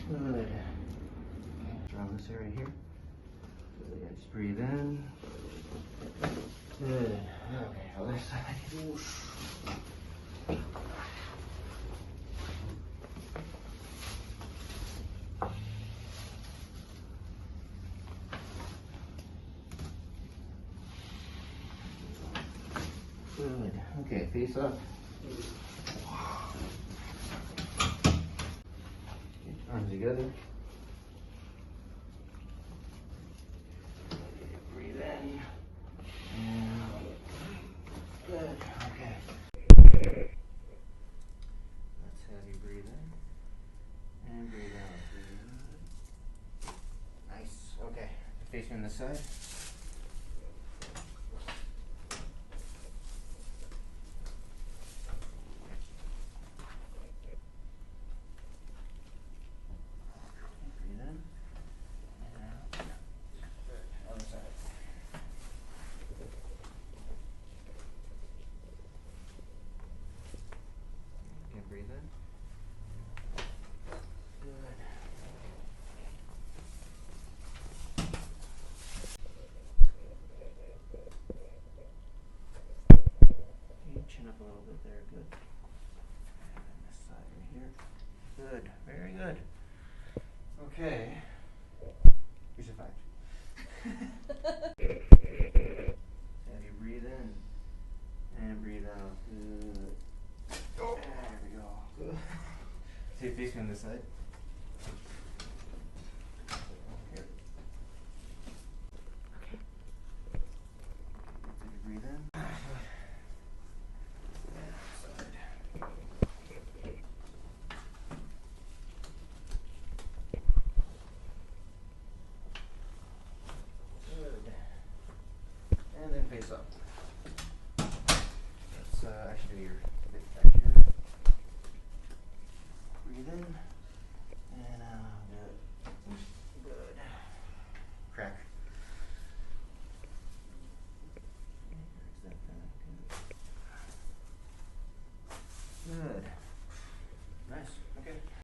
Good. Okay, draw this area here. Good. Just breathe in. Good. Okay, other side. Good. Okay, face up. Arms together. Breathe in. And out. Good. Okay. Let's have you breathe in and breathe out. Nice. Okay. Face me on this side. Breathe in and out. Good. Other side. Okay, breathe in. Good. Okay, chin up a little bit there. Good. And then this side right here. Good. Very good. Okay. Here's your five. Have you breathe in and breathe out. Good. There we go. Good. See, face me on this side.